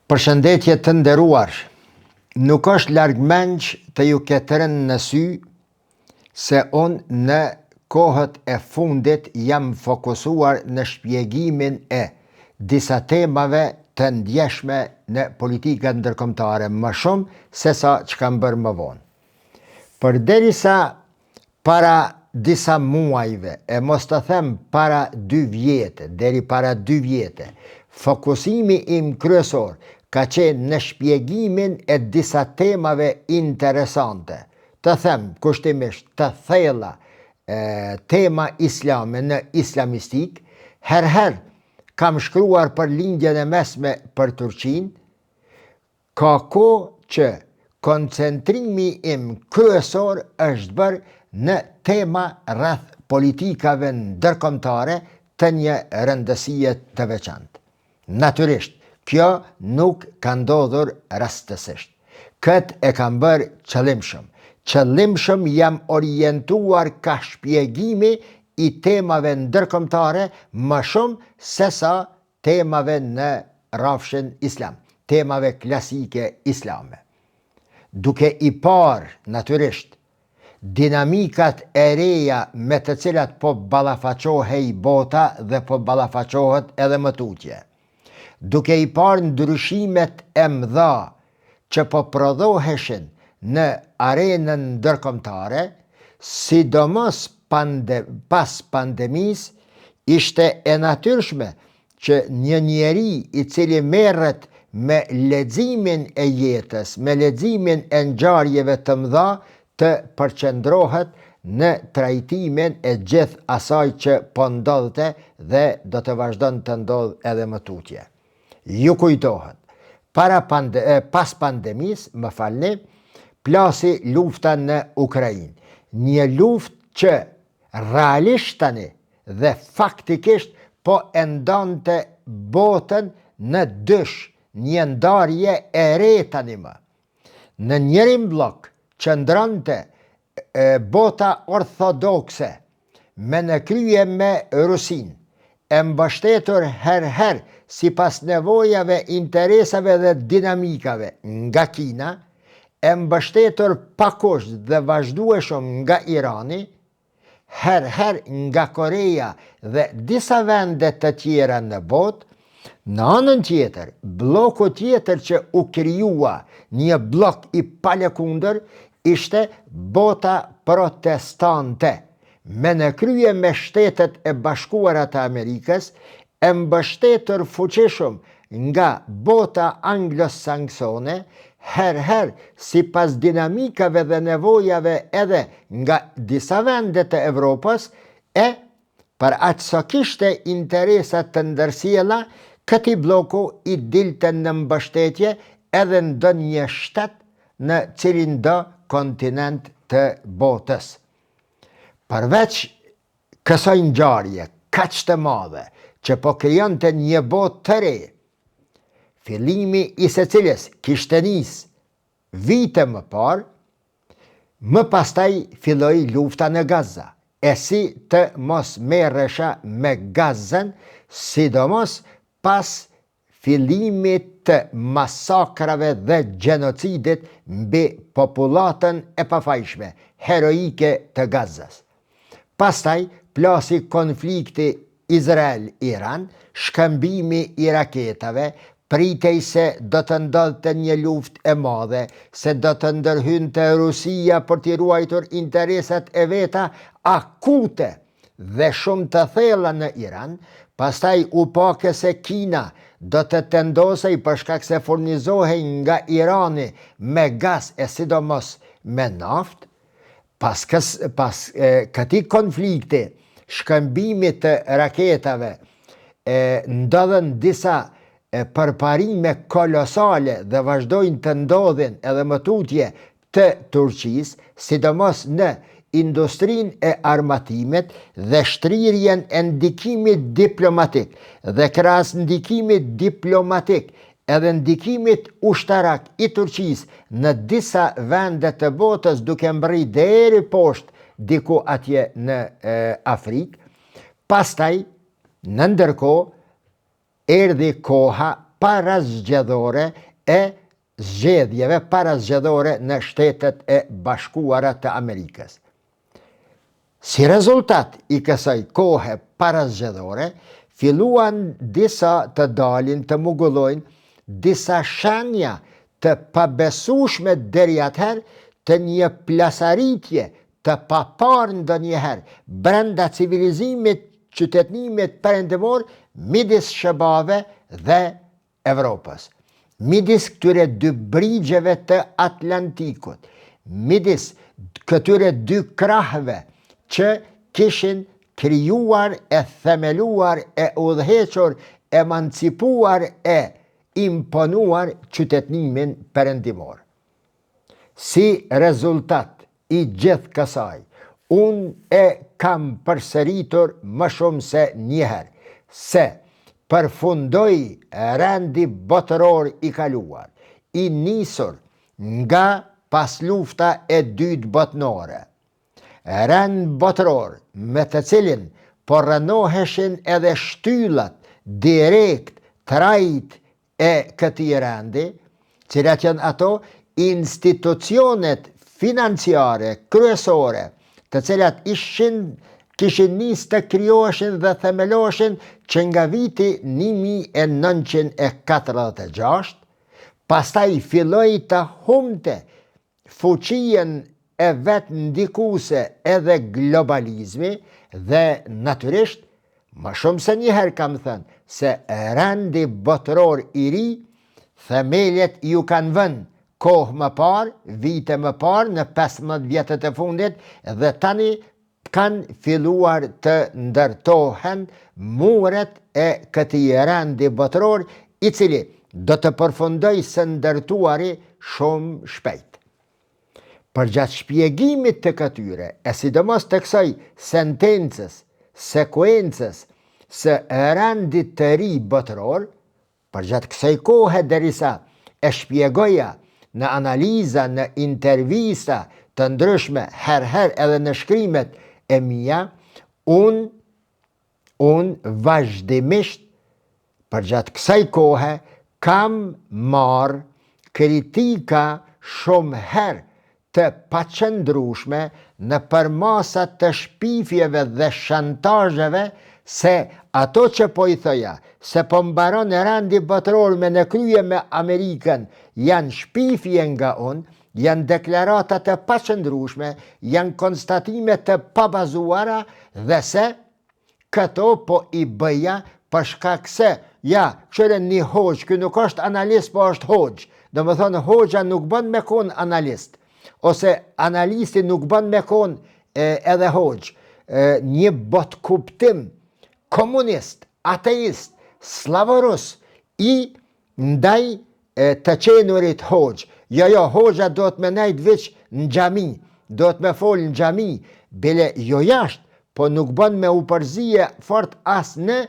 Përshëndetje të nderuar, nuk është larg menç të ju ketë rënë në sy se unë në kohët e fundit jam fokusuar në shpjegimin e disa temave të ndjeshme në politika ndërkombëtare më shumë se sa që kam bërë më vonë. Përderisa para disa muajve, e mos të them para 2 vjete, deri para 2 vjete, fokusimi im kryesor ka qenë në shpjegimin e disa temave interesante. Të them kushtimisht të thella tema islame në islamistik, herher kam shkruar për lindjen e mesme për Turqinë, ka kohë që koncentrimi im kryesor është bërë në tema rreth politikave ndërkombëtare të një rëndësie të veçantë. Natyrisht, kjo nuk ka ndodhur rastësisht. Këtë e kam bërë qëllimshëm. Qëllimshëm jam orientuar ka shpjegimi i temave ndërkombëtare më shumë se sa temave në rrafshin islam, temave klasike islame. Duke i parë, natyrisht, dinamikat e reja me të cilat po ballafaqohej bota dhe po ballafaqohet edhe më tutje. Duke i parë ndryshimet e mëdha që po prodhoheshin në arenën ndërkombëtare, sidomos pas pandemisë, ishte e natyrshme që një njeri i cili merret me leximin e jetës, me leximin e ngjarjeve të mëdha, të përqendrohet në trajtimin e gjithë asaj që po ndodhte dhe do të vazhdon të ndodh edhe më tutje. Ju kujtohet, pas pandemisë, më falni, plasi lufta në Ukrainë. Një luftë që realisht tani dhe faktikisht po e ndante botën në dysh, një ndarje e re tani më. Në njërin blok qëndronte bota orthodokse me në krye me Rusinë, e mbështetur herher sipas nevojave, interesave dhe dinamikave nga Kina, e mbështetur pakusht dhe vazhdueshëm nga Irani, herher nga Koreja dhe disa vende të tjera në botë. Në anën tjetër, bloku tjetër që u krijua, një blok i palëkundër, ishte bota protestante, me në krye me Shtetet e Bashkuara të Amerikës, e mbështetur fuqishëm nga bota anglo-saksone, herher sipas dinamikave dhe nevojave edhe nga disa vende të Evropës, e për aq sa kishte interesat të ndërsjella, këtij bloku i dilte në mbështetje edhe ndonjë shtet në cilin do kontinent të botës. Përveç kësaj ngjarje kaq të madhe që po krijonte një botë të re, fillimi i secilës kishte nisë vite më parë, më pastaj filloi lufta në Gaza. E si të mos merresha me Gazën, sidomos pas fillimit të masakrave dhe gjenocidit mbi popullatën e pafajshme, heroike të Gazas. Pastaj plasi konflikti Izrael-Iran, shkëmbimi i raketave, pritej se do të ndodhte një luftë e madhe, se do të ndërhynte Rusia për t'i ruajtur interesat e veta akute dhe shumë të thella në Iran. Pastaj u pake se Kina do të tendosej për shkak se furnizohej nga Irani me gaz e sidomos me naftë. Pas këtij konflikti, shkëmbimit të raketave, ndodhen disa përparime kolosale dhe vazhdojnë të ndodhin edhe më tutje të Turqisë, sidomos në industrinë e armatimit dhe shtrirjen e ndikimit diplomatik dhe krahas ndikimit diplomatik edhe ndikimit ushtarak i Turqisë në disa vende të botës, duke mbërrit deri poshtë diku atje në Afrikë. Pastaj, në ndërkohë, erdhi koha parazgjedhore e zgjedhjeve parazgjedhore në Shtetet e Bashkuara të Amerikës. Si rezultat i kësaj kohe parazgjedhore, filluan disa të dalin të mugullojnë disa shenja të pabesueshme deri atëherë të një plasaritje të papar ndonjëherë brenda civilizimit qytetënimit perëndimor midis shëbave dhe Evropës. Midis këtyre dy brigjeve të Atlantikut, midis këtyre dy krahëve që kishin krijuar e themeluar e udhëhequr, emancipuar e imponuar qytetënimin perëndimor. Si rezultat i gjithë kësaj, unë e kam përsëritur më shumë se njëherë se përfundoi rendi botëror i kaluar, i nisur nga pas lufta e dytë botnore. Rend botëror me të cilin po rënoheshin edhe shtyllat direkt trajt e këtij rendi, cilat janë ato institucionet financiare kryesore, të cilat kishin nisë të krijoheshin dhe themeloheshin që nga viti 1946, pastaj filloi të humte fuqien e vetë ndikuse edhe globalizmi dhe natyrisht, më shumë se njëherë kam thënë, se rendi botëror i ri, themeljet ju kanë vënë kohë më parë, vite më parë, në 15 vjetët e fundit, dhe tani kanë filluar të ndërtohen muret e këtij rendi botëror, i cili do të përfundoj së ndërtuari shumë shpejt. Përgjatë shpjegimit të këtyre, e sidomos të kësaj sentencës, sekuencës së rendit të ri botëror, përgjatë kësaj kohe derisa e shpjegoja në analiza, në intervista të ndryshme, herë edhe në shkrimet e mia, unë vazhdimisht përgjatë kësaj kohe kam marrë kritika shumë herë të paqëndrueshme në përmasat të shpifjeve dhe shantazheve se ato që po i thoja se po mbaron rendi botëror me në krye me Amerikën janë shpifje nga unë, janë deklarata të paqëndrueshme, janë konstatime të pabazuara dhe se këto po i bëja për shkak se qëre një hoxh, ky nuk është analist, po është hoxh. Domethënë hoxha nuk bën me kon analist, ose analisti nuk bën me kon edhe hoxh. Një bot kuptim komunist, ateist, slavorus i ndaj të qenurit hoxh. Jo, hoxha do të me nejt veç në xhami, do të me fol në xhami, bile jo jashtë, po nuk bën me u përzije fort as në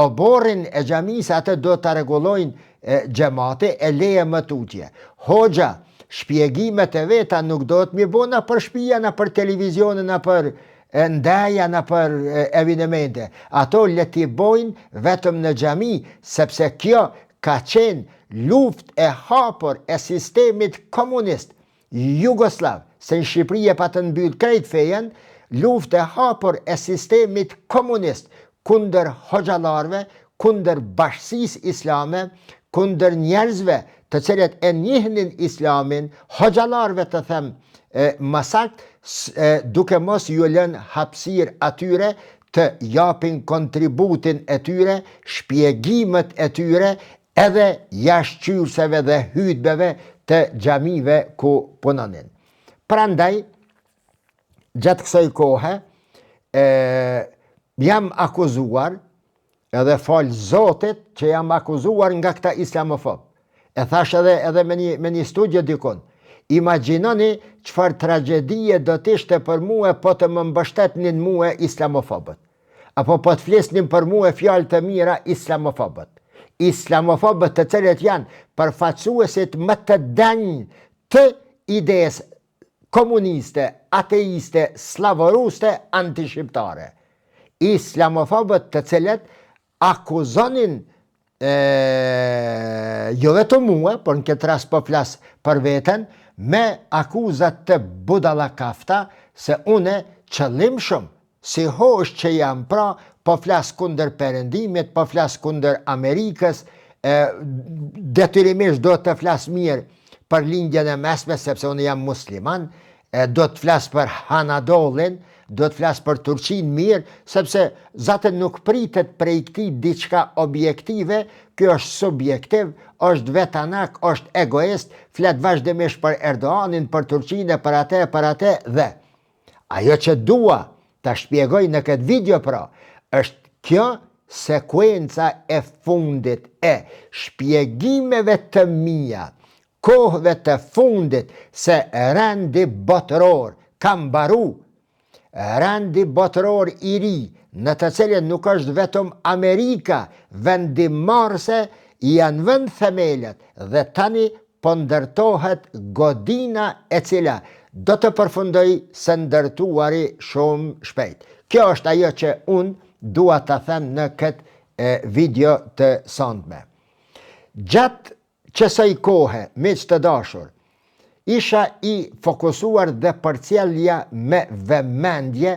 oborrin e xhamis, atë do të rregullojnë xhamati e leje më tutje. Hoxha shpjegimet e veta nuk do të mi bona për shtëpia, na për televizionin, na për ndaja, na për evinemente. Ato le t'i bojnë vetëm në xhami, sepse kjo ka qenë luftë e hapur e sistemit komunist jugoslav, se në Shqipëri e pa të mbyll krejt fejen, luftë e hapur e sistemit komunist kundër hoxhallarëve, kundër bashkësisë islame, kundër njerëzve të cilët e njihnin islamin, hoxhallarëve të them më saktë, duke mos ju lënë hapësirë atyre të japin kontributin e tyre, shpjegimet e tyre, edhe jashtëqyrëseve dhe hutbeve të xhamive ku punonin. Prandaj, gjatë kësaj kohe, jam akuzuar, edhe falë Zotit që jam akuzuar nga këta islamofob. E thash edhe me një studio dikun. Imagjinoni çfarë tragjedie do t'ishte për mua po të më mbështetnin mua islamofobët. Apo po të flisnin për mua fjalë të mira islamofobët. Islamofobët të cilët janë përfaqësuesit më të denj të idesë komuniste, ateiste, slavoruste, antishqiptare. Islamofobët të cilët akuzonin jo vetëm mua, por në këtë rast po flas për veten, me akuzat të budallakafta se une qëllimshëm, si hosh që jam pra, po flas kundër perëndimit, po flas kundër Amerikës, detyrimisht do të flas mirë për lindjen e mesme, sepse unë jam musliman, do të flas për Hanadollin, do të flas për Turqin mirë, sepse zaten nuk pritet prej këtij diçka objektive, kjo është subjektiv, është vetanak, është egoist, flet vazhdimisht për Erdoganin, për Turqinë, për atë dhe ajo që dua ta shpjegoj në këtë video pra, është kjo sekuenca e fundit e shpjegimeve të mia, kohëve të fundit se rendi botëror ka mbaru, rendi botëror i ri, në të cilin nuk është vetëm Amerika vendimarrëse, janë vënë themelët dhe tani po ndërtohet godina e cila do të përfundoj së ndërtuari shumë shpejt. Kjo është ajo që unë dua të them në këtë video të sotme. Gjatë qësaj kohe, miq të dashur, isha i fokusuar dhe përcjellja me vëmendje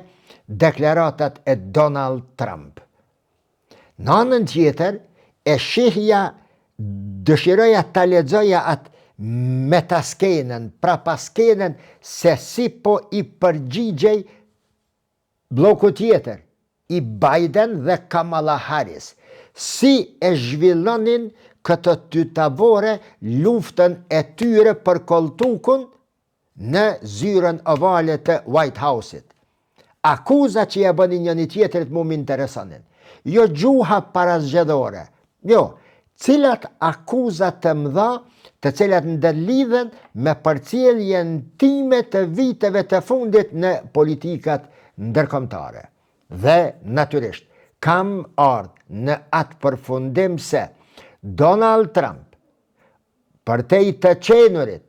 deklaratat e Donald Trump. Në anën tjetër, e shihja, dëshiroja ta lexoja atë metaskenën, prapaskenën se si po i përgjigjej bloku tjetër, i Biden dhe Kamala Harris, si e zhvillonin këtë dy tabore luftën e tyre për koltukun në zyrën ovale të White House-it. Akuza që ja bëni njëri tjetrit mu m'interesonin. Jo gjuha parazgjedhore. Jo, cilat akuza të mëdha, të cilat ndërlidhen me përcjelljen time të viteve të fundit në politikat ndërkombëtare. Dhe natyrisht, kam ardhur në atë përfundim se Donald Trump, përtej të qenurit,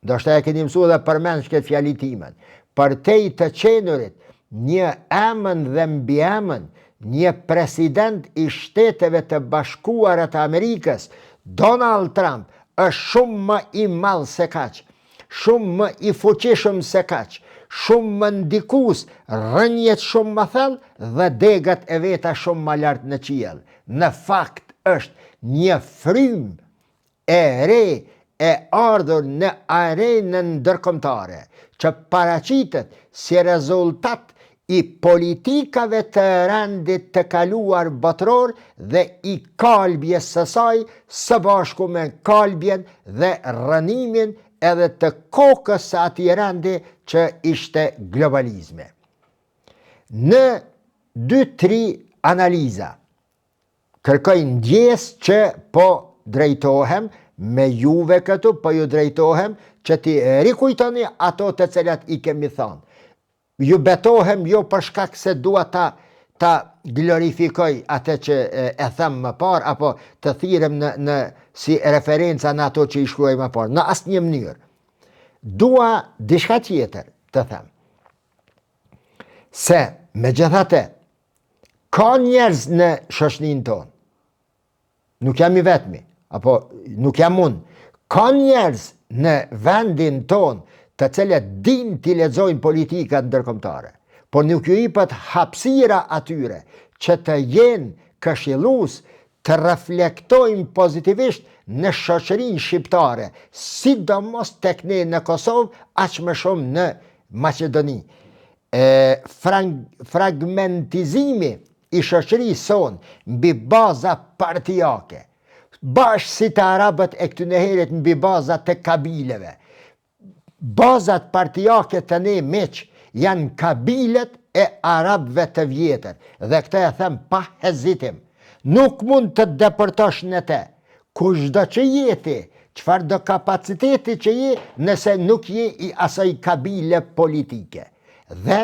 ndoshta e keni mësuar dhe përmend këtë fjali timen, përtej të qenurit, një emën dhe mbiemën, një president i Shteteve të Bashkuara të Amerikës, Donald Trump, është shumë më i madh se kaq, shumë më i fuqishëm se kaq, shumë më ndikues, rënjet shumë më thellë dhe degat e veta shumë më lart në qiell. Në fakt është një frym e re e ardhur në arenën ndërkombëtare, që paraqitet si rezultat i politikave të rendit të kaluar botëror dhe i kalbjes së saj, së bashku me kalbjen dhe rënimin edhe të kokës së atij rendi që ishte globalizmi. Në 2-3 analiza, kërkoj ndjes që po drejtohem me juve këtu, po ju drejtohem që ti rikujtoni ato të cilat i kemi thënë. Ju betohem jo për shkak se dua ta glorifikoj atë që e them më parë, apo të thirrem në si referenca në ato që i shkruaj më parë, në asnjë mënyrë. Dua diçka tjetër të them. Se megjithatë, ka njerëz në shoqërinë tonë. Nuk jam i vetmi, apo nuk jam unë. Ka njerëz në vendin tonë të cilët din t'i lexojnë politikat ndërkombëtare, por nuk ju jepet hapësira atyre që të jenë këshillues, të reflektojnë pozitivisht në shoqërinë shqiptare, sidomos tek ne në Kosovë, aq më shumë në Maqedoni. Fragmentizimi i shoqërisë sonë mbi baza partijake, bashkë si të arabët e këtyneherit mbi baza të kabileve. Bazat partijake të ne miq janë kabilet e arabëve të vjetër, dhe këtë e them pa hezitim. Nuk mund të deportosh në te, kushdo që jeti, çfarëdo kapaciteti që je, nëse nuk je i asaj kabile politike. Dhe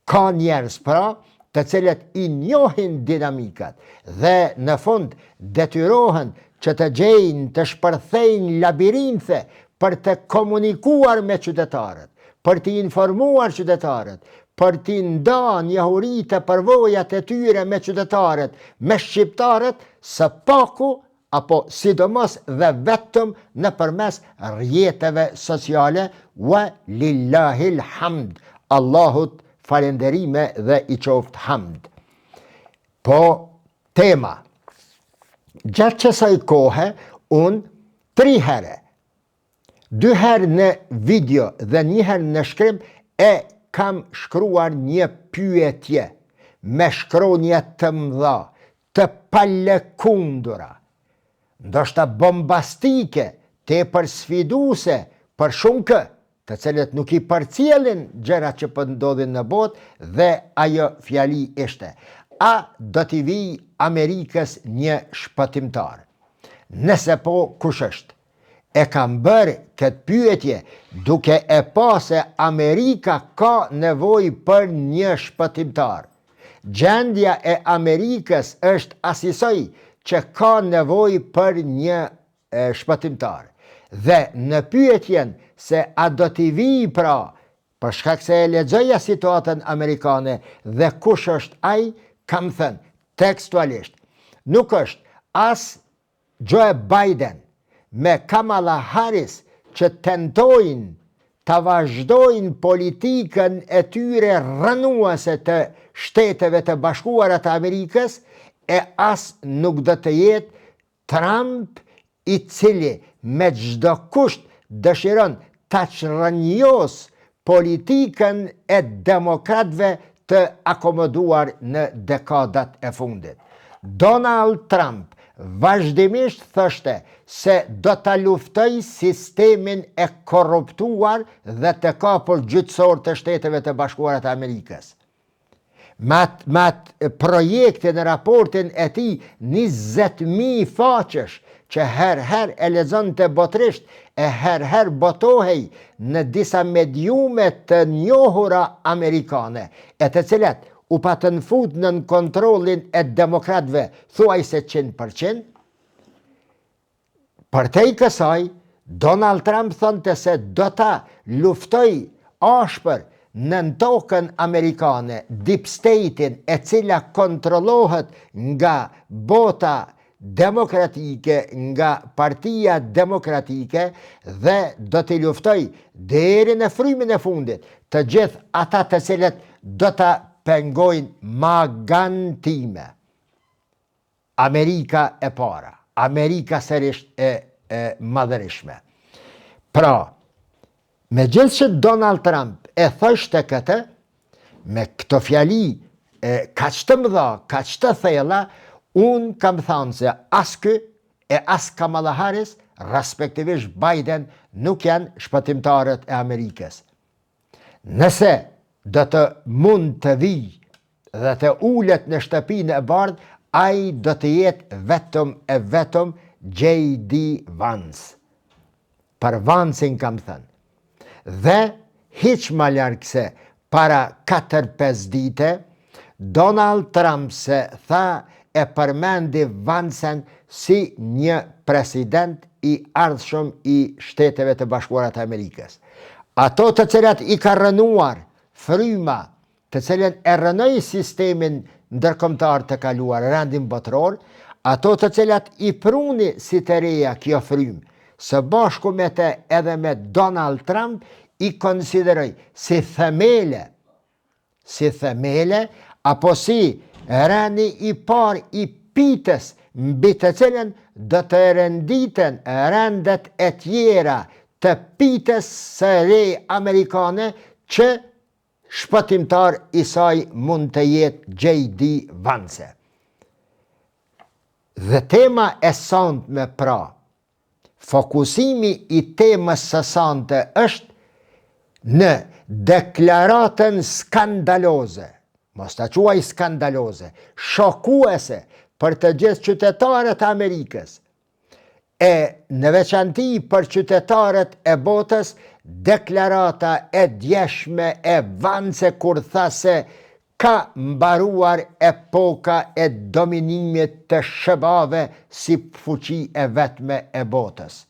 ka njerëz pra, të cilët i njohin dinamikat dhe në fund detyrohen që të gjejnë, të shpërthejnë labirinthe për të komunikuar me qytetarët, për të informuar qytetarët, për t'i nda njohurit e përvojat e tyre me qytetarët, me shqiptarët, së paku apo sidomos dhe vetëm në përmes rrjeteve sociale, wa lillahil hamd, Allahut falenderime dhe i qoft hamd. Po tema, gjatë qësaj kohë, unë 3 herë, 2 herë në video dhe 1 herë në shkrim, e kam shkruar një pyetje me shkronje të mëdha, të palekundura, ndoshta bombastike, tepër sfiduse për shumë të cilët nuk i përcjellin gjërat që po ndodhin në botë, dhe ajo fjali ishte: a do t'i vijë Amerikës një shpëtimtar? Nëse po, kush është? E kam bërë këtë pyetje duke e pa se Amerika ka nevojë për një shpëtimtar. Gjendja e Amerikës është asisoj që ka nevojë për një shpëtimtar. Dhe në pyetjen se a do t'i vijë pra, për shkak se e lexoja situatën amerikane dhe kush është ai, kam thënë tekstualisht, nuk është as Joe Biden me Kamala Harris që tentojnë të vazhdojnë politikën e tyre rënuese të Shteteve të Bashkuara të Amerikës, e as nuk do të jetë Trump, i cili me çdo kusht dëshiron ta çrënjos politikën e demokratëve të akomoduar në dekadat e fundit. Donald Trump vazhdimisht thoshte se do ta luftoj sistemin e korruptuar dhe të kapur gjyqësor të Shteteve të Bashkuara të Amerikës. Me projekte në raportin e tij 20.000 faqesh, që her e lexonte botërisht, e her botohej në disa mediume të njohura amerikane, e të cilat u patën fut në kontrollin e demokratëve thuajse 100%. Përtej kësaj, Donald Trump thonte se do ta luftoj ashpër në tokën amerikane deep state-in, e cila kontrollohet nga bota demokratike, nga Partia Demokratike, dhe do t'i luftoj deri në frymin e fundit të gjithë ata të cilët do ta pengojnë magantime. Amerika e para, Amerika sërish e madhërishme. Pra, me gjithë që Donald Trump e thoshte këtë, me këto fjali kaq të mëdha, kaq të thella, unë kam thënë se as ky e as Kamala Harris, respektivisht Biden, nuk janë shpëtimtarët e Amerikës. Nëse do të mund të vijë dhe të ulet në shtëpinë e bardhë, ai do të jetë vetëm J.D. Vance. Për Vancein kam thënë. Dhe hiq më larg se para 4-5 dite, Donald Trump se tha e përmendi Vancen si një president i ardhshëm i Shteteve të Bashkuara të Amerikës. Ato të cilat i ka rënuar fryma, të cilën e rënoi sistemin ndërkombëtar të kaluar, rendin botëror, ato të cilat i pruni si të reja kjo frymë, së bashku me të edhe me Donald Trump, i konsideroj si themele, apo si rani i par i pitës mbi të cilën do të renditen rendet e tjera të pitës së re amerikane, që shpëtimtar i saj mund të jetë J.D. Vance. Dhe tema e santme pra, fokusimi i temës së sante është në deklaratën skandaloze, mos ta quaj skandaloze, shokuese për të gjithë qytetarët e Amerikës, e në veçanti për qytetarët e botës, deklarata e djeshme e Vance kur tha se ka mbaruar epoka e dominimit të shëbave si fuqi e vetme e botës.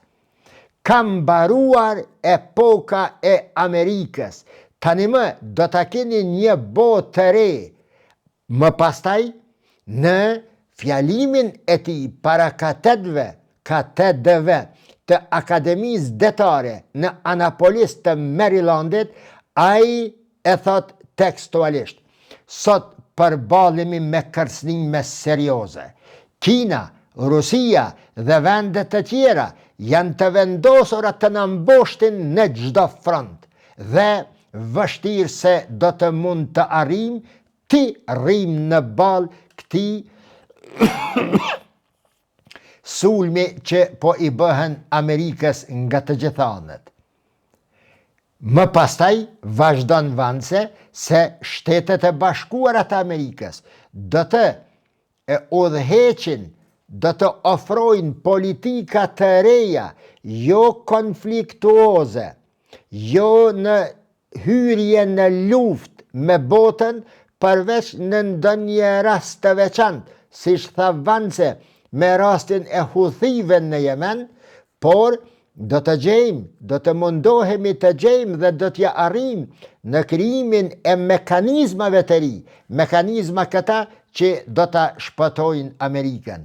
Ka mbaruar epoka e Amerikës, Tani më, do të keni një botë të re, më pastaj në fjalimin e tij para katedrëve të Akademisë Detare në Annapolis të Marylandit, ai e thot tekstualisht: sot përballemi me kërcënime serioze. Kina, Rusia dhe vendet të tjera janë të vendosura të na mboshtin në çdo front dhe vështirë se do të mund të arrijmë ti rrim në balë këtij sulmi që po i bëhen Amerikës nga të gjitha anët. Më pastaj vazhdon Vance se Shtetet e Bashkuara të Amerikës do të udhëheqin, do të ofrojnë politika të reja, jo konfliktuoze, jo në hyrje në luftë me botën, përveç në ndonjë rast të veçantë, siç tha Vance me rastin e Huthive në Yemen, por do të gjejmë, do të mundohemi të gjejmë dhe do t'ja arrijmë në krijimin e mekanizmave të ri, mekanizma këta që do ta shpëtojnë Amerikën.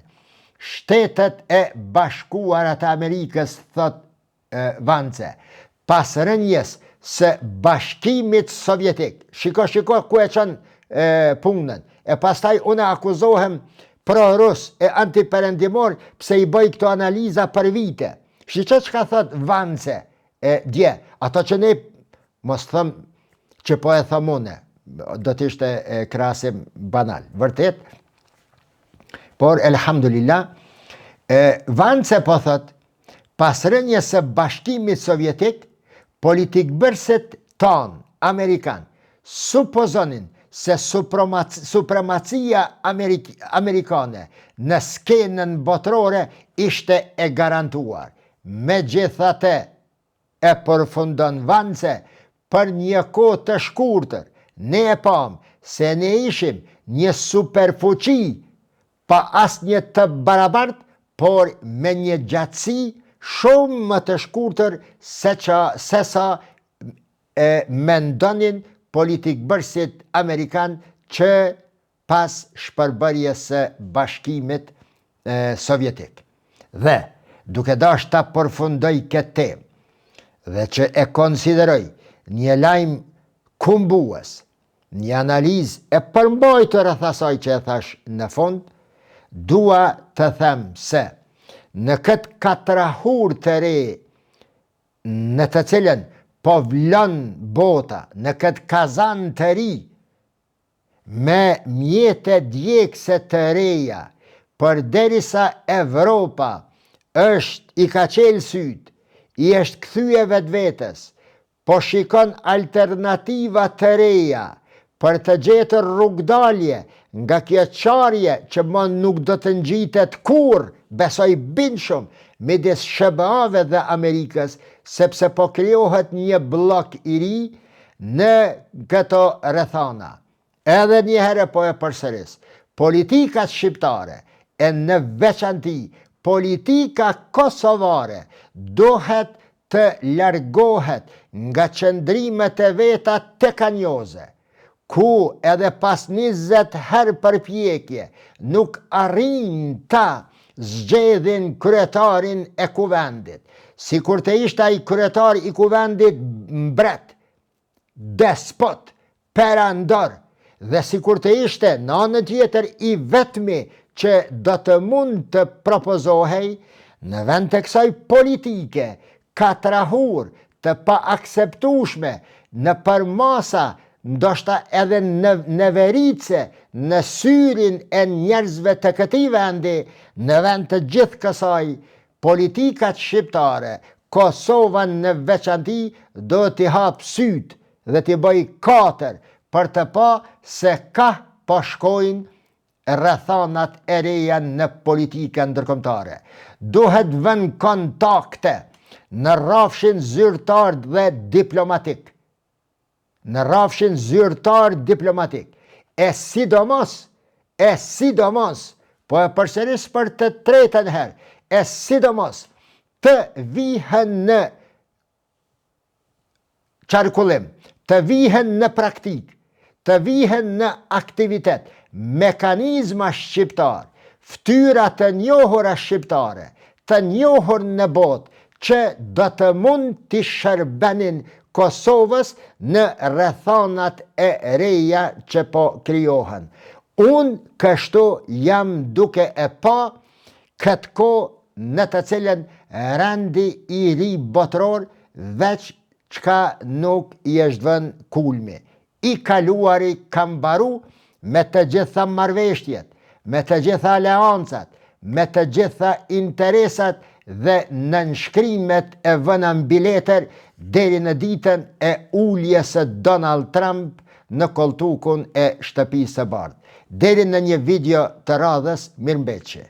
Shtetet e Bashkuara të Amerikës, thot Vance, pas rënjes së Bashkimit Sovjetik, shiko ku e çon punën, e pastaj unë akuzohem pro-rus e antiperëndimor pse i bëj këto analiza për vite. Shiko çka thot Vance dje, ato që ne mos thëm që po e thëm une, do të ishte krahasim banal, vërtet, por elhamdulillah, Vance po thot, pas rënjes së Bashkimit Sovjetik, politikbërësit tanë Amerikan supozonin se supremacia amerikane në skenën botërore ishte e garantuar. Megjithatë, e përfundon Vance, për një kohë të shkurtër, ne e pam se ne ishim një superfuqi pa asnjë të barabartë, por me një gjatësi shumë më të shkurtër se sa mendonin politikbërësit Amerikan që pas shpërbërjes së Bashkimit Sovjetik. Dhe, duke dash ta përfundoj këtë temë dhe që e konsideroj një lajm kumbues, një analizë e përmbajtur rreth asaj që e thash në fund, dua të them se në këtë katrahur të re në të cilën po vlon bota, në këtë kazan të ri, me mjete djegëse të reja, përderisa Evropa i ka qelë syt, i është kthye vetvetes, po shikon alternativa të reja për të gjetur rrugdalje nga kjo qarje që më nuk do të ngjitet kurrë, besoj bindshëm, midis SBA-ve dhe Amerikës, sepse po krijohet një blok i ri në këto rrethana. Edhe një herë po e përsëris, politikat shqiptare e në veçanti politika kosovare duhet të largohet nga qëndrimet e veta tekanjoze, ku edhe pas 20 herë përpjekje nuk arrin ta zgjedhin kryetarin e kuvendit, si kur të ishte ai kryetar i kuvendit mbret, despot, perandor, dhe si kur të ishte në anën tjetër i vetmi që do të mund të propozohej në vend të kësaj politike katrahur të pa akseptueshme në përmasa, ndoshta edhe në verice, në syrin e njerëzve të këtij vendi, në vend të gjithë kësaj, politikat shqiptare, Kosova në veçanti, do t'i hap syt dhe t'i bëj katër për të pa se ka po shkojnë rrethanat e reja në politikën ndërkombëtare. Duhet vënë kontakte në rrafshin zyrtar dhe diplomatik. Në rrafshin zyrtar diplomatik. E sidomos, po e përsëris për të tretën herë, e sidomos të vihen në qarkullim, të vihen në praktik, të vihen në aktivitet, mekanizma shqiptar, ftyra të njohura shqiptare, të njohur në botë, që do të mund të shërbenin Kosovës në rrethonat e reja që po krijohen. Unë kështu jam duke e pa këtë kohë në të cilën rendi i ri botëror veç çka nuk i është vënë kulmi. I kaluari ka mbaru me të gjitha marrëveshjet, me të gjitha aleancat, me të gjitha interesat dhe nënshkrimet e vëna biletër deri në ditën e uljes së Donald Trump në koltukun e Shtëpisë së Bardhë. Deri në një video të radhës, mirëmbëjtje.